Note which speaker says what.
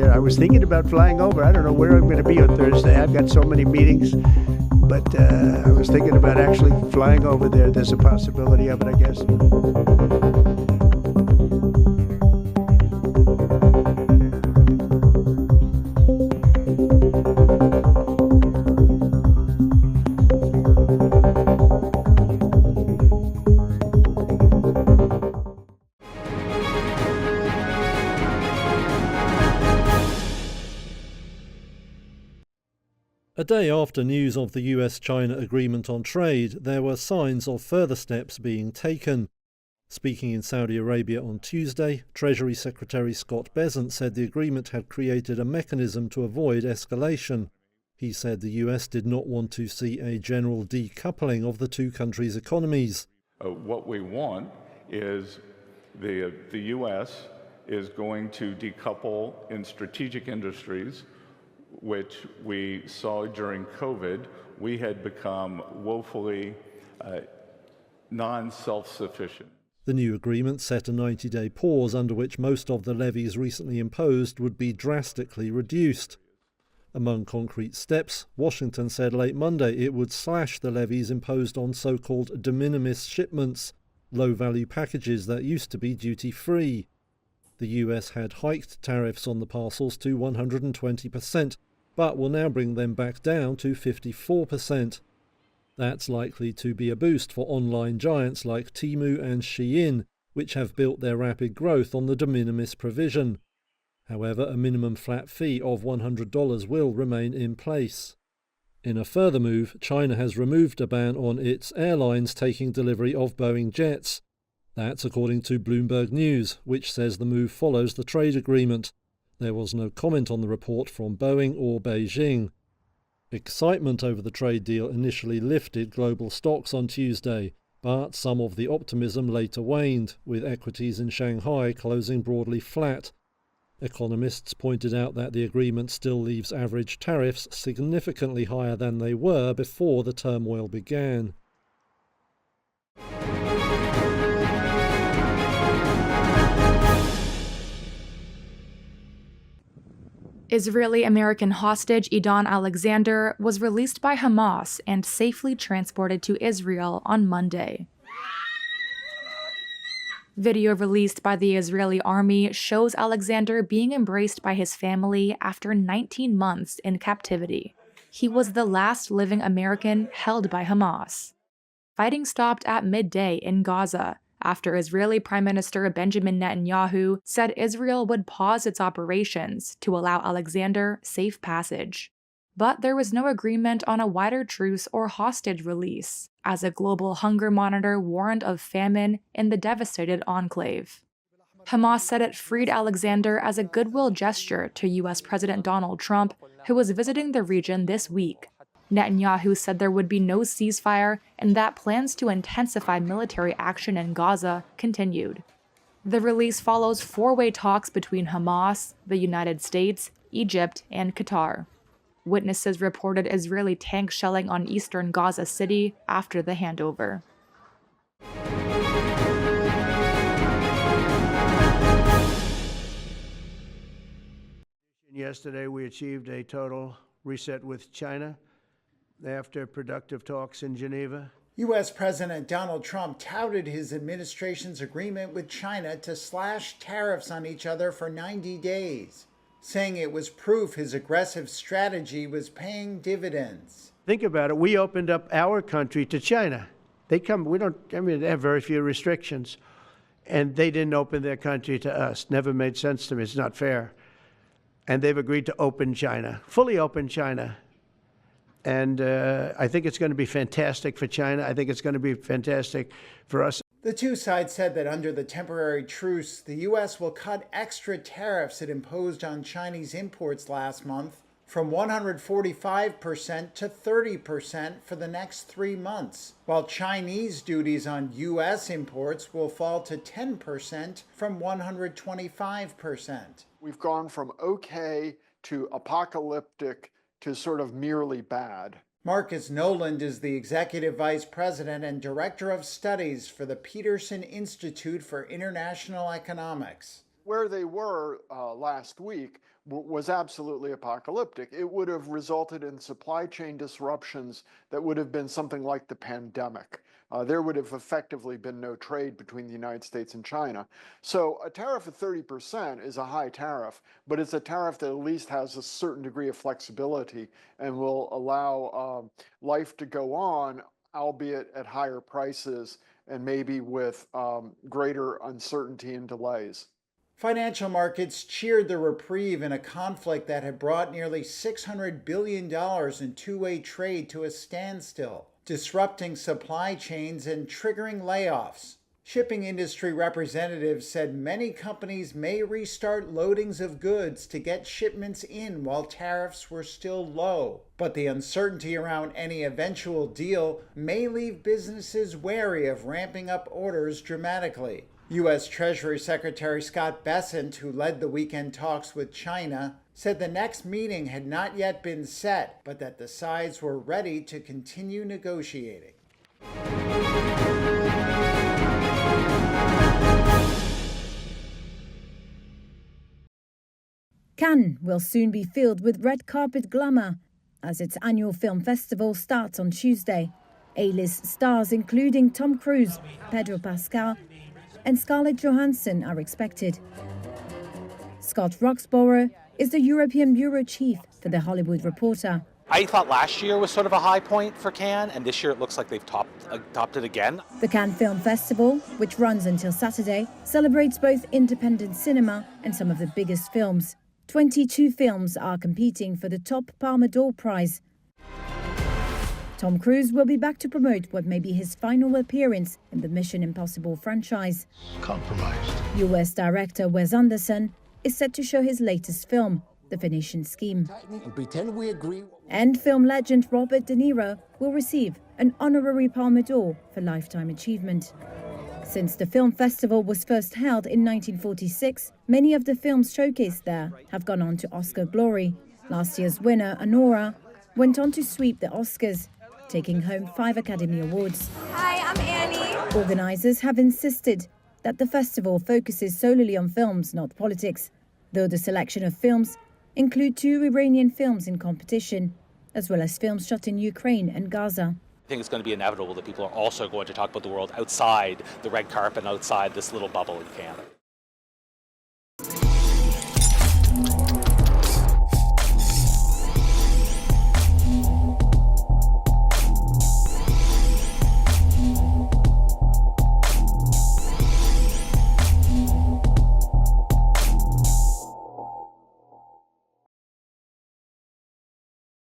Speaker 1: I was thinking about flying over. I don't know where I'm going to be on Thursday. I've got so many meetings, but I was thinking about actually flying over there. There's a possibility of it, I guess.
Speaker 2: A day after news of the US-China agreement on trade, there were signs of further steps being taken. Speaking in Saudi Arabia on Tuesday, Treasury Secretary Scott Bessent said the agreement had created a mechanism to avoid escalation. He said the US did not want to see a general decoupling of the two countries' economies.
Speaker 3: What we want is the US is going to decouple in strategic industries, which we saw during COVID. We had become woefully non-self-sufficient.
Speaker 2: The new agreement set a 90-day pause under which most of the levies recently imposed would be drastically reduced. Among concrete steps, Washington said late Monday it would slash the levies imposed on so-called de minimis shipments, low-value packages that used to be duty-free. The US had hiked tariffs on the parcels to 120%, but will now bring them back down to 54%. That's likely to be a boost for online giants like Temu and Shein, which have built their rapid growth on the de minimis provision. However, a minimum flat fee of $100 will remain in place. In a further move, China has removed a ban on its airlines taking delivery of Boeing jets. That's according to Bloomberg News, which says the move follows the trade agreement. There was no comment on the report from Boeing or Beijing. Excitement over the trade deal initially lifted global stocks on Tuesday, but some of the optimism later waned, with equities in Shanghai closing broadly flat. Economists pointed out that the agreement still leaves average tariffs significantly higher than they were before the turmoil began.
Speaker 4: Israeli-American hostage Idan Alexander was released by Hamas and safely transported to Israel on Monday. Video released by the Israeli army shows Alexander being embraced by his family after 19 months in captivity. He was the last living American held by Hamas. Fighting stopped at midday in Gaza after Israeli Prime Minister Benjamin Netanyahu said Israel would pause its operations to allow Alexander safe passage. But there was no agreement on a wider truce or hostage release, as a global hunger monitor warned of famine in the devastated enclave. Hamas said it freed Alexander as a goodwill gesture to U.S. President Donald Trump, who was visiting the region this week. Netanyahu said there would be no ceasefire and that plans to intensify military action in Gaza continued. The release follows four-way talks between Hamas, the United States, Egypt, and Qatar. Witnesses reported Israeli tank shelling on eastern Gaza City after the handover.
Speaker 1: Yesterday, we achieved a total reset with China after productive talks in Geneva.
Speaker 5: U.S. President Donald Trump touted his administration's agreement with China to slash tariffs on each other for 90 days, saying it was proof his aggressive strategy was paying dividends.
Speaker 1: Think about it. We opened up our country to China. They have very few restrictions. And they didn't open their country to us. Never made sense to me. It's not fair. And they've agreed to open China, fully open China. And I think it's going to be fantastic for China. I think it's going to be fantastic for us.
Speaker 5: The two sides said that under the temporary truce, the U.S. will cut extra tariffs it imposed on Chinese imports last month from 145% to 30% for the next 3 months, while Chinese duties on U.S. imports will fall to 10% from 125%.
Speaker 6: We've gone from okay to apocalyptic to sort of merely bad.
Speaker 5: Marcus Noland is the Executive Vice President and Director of Studies for the Peterson Institute for International Economics.
Speaker 6: Where they were last week was absolutely apocalyptic. It would have resulted in supply chain disruptions that would have been something like the pandemic. There would have effectively been no trade between the United States and China. So a tariff of 30% is a high tariff, but it's a tariff that at least has a certain degree of flexibility and will allow life to go on, albeit at higher prices and maybe with greater uncertainty and delays.
Speaker 5: Financial markets cheered the reprieve in a conflict that had brought nearly $600 billion in two-way trade to a standstill, disrupting supply chains and triggering layoffs. Shipping industry representatives said many companies may restart loadings of goods to get shipments in while tariffs were still low. But the uncertainty around any eventual deal may leave businesses wary of ramping up orders dramatically. U.S. Treasury Secretary Scott Bessent, who led the weekend talks with China, said the next meeting had not yet been set, but that the sides were ready to continue negotiating.
Speaker 7: Cannes will soon be filled with red carpet glamour as its annual film festival starts on Tuesday. A-list stars including Tom Cruise, Pedro Pascal, and Scarlett Johansson are expected. Scott Roxborough is the European bureau chief for The Hollywood Reporter.
Speaker 8: I thought last year was sort of a high point for Cannes, and this year it looks like they've topped it again.
Speaker 7: The Cannes Film Festival, which runs until Saturday, celebrates both independent cinema and some of the biggest films. 22 films are competing for the top Palme d'Or prize. Tom Cruise will be back to promote what may be his final appearance in the Mission Impossible franchise.
Speaker 9: Compromised.
Speaker 7: US director Wes Anderson is set to show his latest film, The Phoenician Scheme.
Speaker 9: And pretend we agree.
Speaker 7: And film legend Robert De Niro will receive an honorary Palme d'Or for lifetime achievement. Since the film festival was first held in 1946, many of the films showcased there have gone on to Oscar glory. Last year's winner, Anora, went on to sweep the Oscars, taking home 5 Academy Awards.
Speaker 10: Hi, I'm Annie.
Speaker 7: Organisers have insisted that the festival focuses solely on films, not politics, though the selection of films include 2 Iranian films in competition, as well as films shot in Ukraine and Gaza.
Speaker 8: I think it's going to be inevitable that people are also going to talk about the world outside the red carpet and outside this little bubble in Canada.